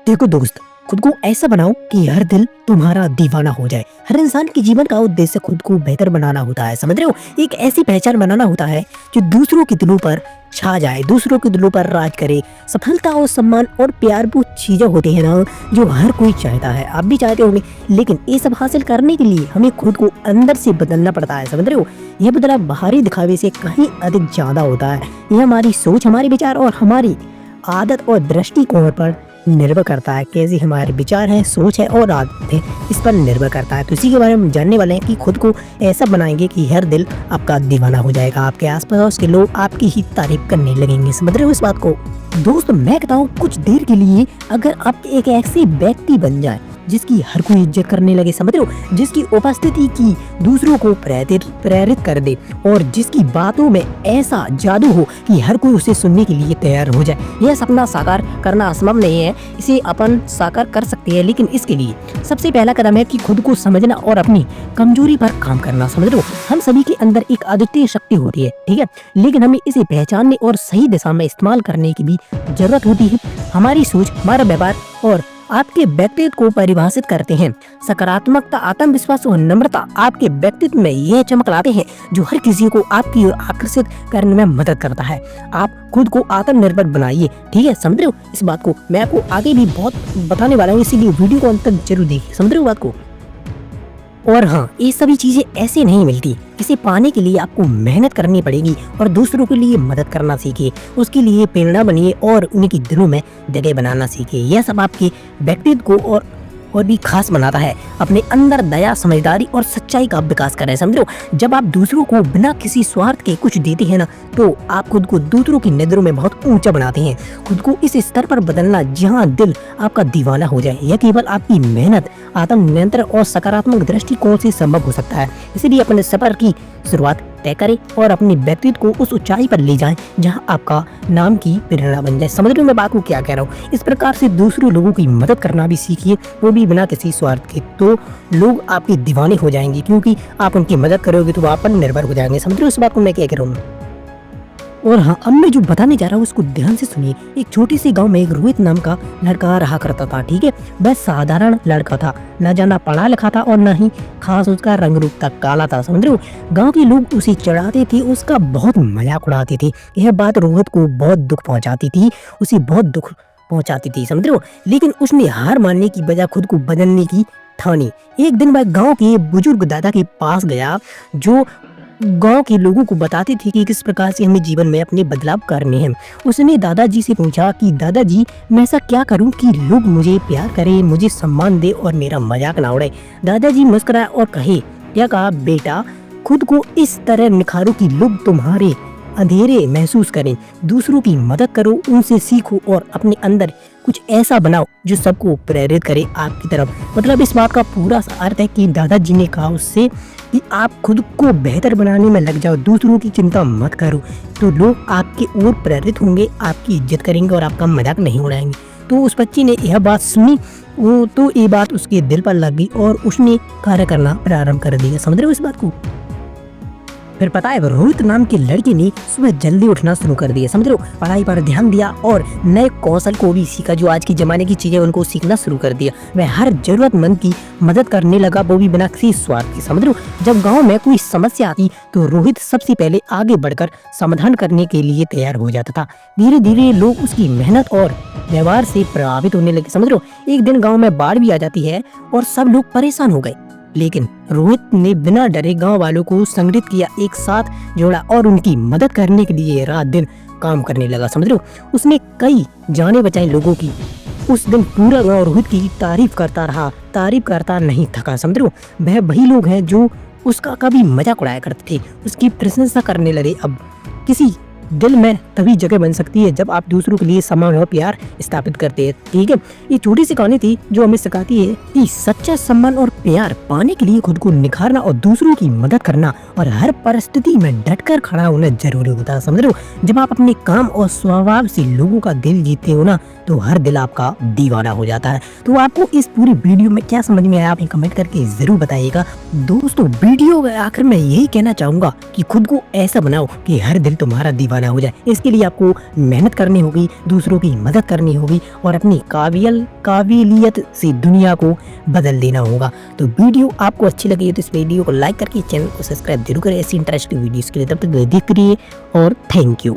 देखो दोस्त, खुद को ऐसा बनाओ कि हर दिल तुम्हारा दीवाना हो जाए। हर इंसान के जीवन का उद्देश्य खुद को बेहतर बनाना होता है, समझ रहे हो? एक ऐसी पहचान बनाना होता है जो दूसरों के दिलों पर छा जाए, दूसरों के दिलों पर राज करे। सफलता और सम्मान और प्यार वो चीजें होती है ना जो हर कोई चाहता है, आप भी चाहते होंगे। लेकिन ये सब हासिल करने के लिए हमें खुद को अंदर से बदलना पड़ता है, समझ रहे हो? यह बदलाव बाहरी दिखावे से कहीं अधिक ज्यादा होता है। यह हमारी सोच, हमारे विचार और हमारी आदत और दृष्टिकोण पर निर्भर करता है। कैसे हमारे विचार हैं, सोच है और आदत है, इस पर निर्भर करता है। तो इसी के बारे में हम जानने वाले हैं कि खुद को ऐसा बनाएंगे कि हर दिल आपका दीवाना हो जाएगा। आपके आसपास के लोग आपकी ही तारीफ करने लगेंगे, समझ रहे हो इस बात को? दोस्त, मैं कहता हूँ कुछ देर के लिए अगर आप एक ऐसे व्यक्ति बन जाए जिसकी हर कोई इज्जत करने लगे, समझ रहे हो, जिसकी उपस्थिति की दूसरों को प्रेरित कर दे और जिसकी बातों में ऐसा जादू हो कि हर कोई उसे सुनने के लिए तैयार हो जाए। यह सपना साकार करना असंभव नहीं है, इसे अपन साकार कर सकते हैं। लेकिन इसके लिए सबसे पहला कदम है कि खुद को समझना और अपनी कमजोरी पर काम करना, समझ रहे हो? हम सभी के अंदर एक अद्वितीय शक्ति होती है, ठीक है, लेकिन हमें इसे पहचानने और सही दिशा में इस्तेमाल करने की भी जरूरत होती है। हमारी सोच, हमारा व्यवहार और आपके व्यक्तित्व को परिभाषित करते हैं। सकारात्मकता, आत्मविश्वास और नम्रता आपके व्यक्तित्व में यह चमक लाते हैं जो हर किसी को आपकी ओर आकर्षित करने में मदद करता है। आप खुद को आत्मनिर्भर बनाइए, ठीक है, समझ रहे हो इस बात को? मैं आपको आगे भी बहुत बताने वाला हूँ, इसीलिए वीडियो को अंत तक जरूर देखिए, समझ रहे हो बात को? और हाँ, ये सभी चीजें ऐसे नहीं मिलती। इसे पाने के लिए आपको मेहनत करनी पड़ेगी और दूसरों के लिए मदद करना सीखिए, उसके लिए प्रेरणा बनिए और उनके दिलों में जगह बनाना सीखिए। यह सब आपके व्यक्तित्व को और भी खास बनाता है। अपने अंदर दया, समझदारी और सच्चाई का विकास करें, समझो। जब आप दूसरों को बिना किसी स्वार्थ के कुछ देते हैं ना, तो आप खुद को दूसरों की नजरों में बहुत ऊंचा बनाते हैं। खुद को इस स्तर पर बदलना जहां दिल आपका दीवाना हो जाए, यह केवल आपकी मेहनत, आत्म नियंत्रण और सकारात्मक दृष्टिकोण से संभव हो सकता है। इसलिए अपने सफर की शुरुआत तय करें और अपने व्यक्तित्व को उस ऊंचाई पर ले जाएं जहां आपका नाम की प्रेरणा बन जाए। समझ रहे हो मैं बात को क्या कह रहा हूँ? इस प्रकार से दूसरों लोगों की मदद करना भी सीखिए, वो भी बिना किसी स्वार्थ के। तो लोग आपके दीवाने हो जाएंगे, क्योंकि आप उनकी मदद करोगे तो वो आप पर निर्भर हो जाएंगे। समझ रहे हो इस बात को मैं क्या कह रहा हूँ? और हाँ, अब मैं जो बताने जा रहा हूँ उसको ध्यान से सुनिए। एक छोटे से गांव में एक रोहित नाम का लड़का रहा करता था, ठीक है। वह साधारण लड़का था, न ज्यादा पढ़ा लिखा था और न ही खास उसका रंग रूप तक काला था, समझ रहे हो? गांव के लोग उसे चढ़ाते थे, उसका बहुत मजाक उड़ाते थे। यह बात रोहित को बहुत दुख पहुंचाती थी, उसे बहुत दुख पहुंचाती थी, समझ रहे हो? लेकिन उसने हार मानने की बजाय खुद को बदलने की ठानी। एक दिन वह गाँव के बुजुर्ग दादा के पास गया, जो गांव के लोगों को बताते थे कि किस प्रकार से हमें जीवन में अपने बदलाव करने हैं। उसने दादाजी से पूछा कि दादाजी, मैं ऐसा क्या करूं कि लोग मुझे प्यार करें, मुझे सम्मान दे और मेरा मजाक ना उड़ाए? दादाजी मुस्कुराए और क्या कहा, बेटा, खुद को इस तरह निखारो कि लोग तुम्हारे अंधेरे महसूस करें। दूसरों की मदद करो, उनसे सीखो और अपने अंदर कुछ ऐसा बनाओ जो सबको प्रेरित करे आपकी तरफ। मतलब इस बात का पूरा अर्थ है कि दादाजी ने कहा उससे कि आप खुद को बेहतर बनाने में लग जाओ, दूसरों की चिंता मत करो, तो लोग आपकी ओर प्रेरित होंगे, आपकी इज्जत करेंगे और आपका मजाक नहीं उड़ाएंगे। तो उस बच्चे ने यह बात सुनी, तो ये बात उसके दिल पर लग गई और उसने कार्य करना प्रारंभ कर दिया। समझ रहे हो इस बात को? फिर पता है, रोहित नाम के लड़के ने सुबह जल्दी उठना शुरू कर दिया, समझ रहे हो? पढ़ाई पर ध्यान दिया और नए कौशल को भी सीखा, जो आज के जमाने की चीजें उनको सीखना शुरू कर दिया। वह हर जरूरतमंद की मदद करने लगा, वो भी बिना किसी स्वार्थ के, समझ रहे हो? जब गांव में कोई समस्या आती तो रोहित सबसे पहले आगे बढ़कर समाधान करने के लिए तैयार हो जाता था। धीरे धीरे लोग उसकी मेहनत और व्यवहार से प्रभावित होने लगे, समझ रहे हो? एक दिन गाँव में बाढ़ भी आ जाती है और सब लोग परेशान हो गए, लेकिन रोहित ने बिना डरे गांव वालों को संगठित किया, एक साथ जोड़ा और उनकी मदद करने के लिए रात दिन काम करने लगा, समझ रहे हो? उसने कई जाने बचाए लोगों की। उस दिन पूरा गांव रोहित की तारीफ करता रहा, तारीफ करता नहीं थका, समझ रहे हो? वह वही लोग हैं जो उसका कभी मजाक उड़ाया करते थे, उसकी प्रशंसा करने लगे। अब किसी दिल में तभी जगह बन सकती है जब आप दूसरों के लिए सम्मान और प्यार स्थापित करते हैं, ठीक है। ये छोटी सी कहानी थी जो हमें सिखाती है कि सच्चा सम्मान और प्यार पाने के लिए खुद को निखारना और दूसरों की मदद करना और हर परिस्थिति में डटकर खड़ा होना जरूरी होता है, समझ रहे हो? जब आप अपने काम और स्वभाव से लोगों का दिल जीतते हो ना, तो हर दिल आपका दीवाना हो जाता है। तो आपको इस पूरी वीडियो में क्या समझ में आया, आप कमेंट करके ज़रूर बताइएगा। दोस्तों वीडियो के आखिर में यही कहना चाहूँगा कि खुद को ऐसा बनाओ कि हर दिल तुम्हारा दीवाना हो जाए। इसके लिए आपको मेहनत करनी होगी, दूसरों की मदद करनी होगी और अपनी काबिलियत से दुनिया को बदल देना होगा। तो वीडियो आपको अच्छी लगी है तो इस वीडियो को लाइक करके चैनल को सब्सक्राइब जरूर करें ऐसी इंटरेस्टिंग वीडियोस के लिए। तब तक देखते रहिए और थैंक यू।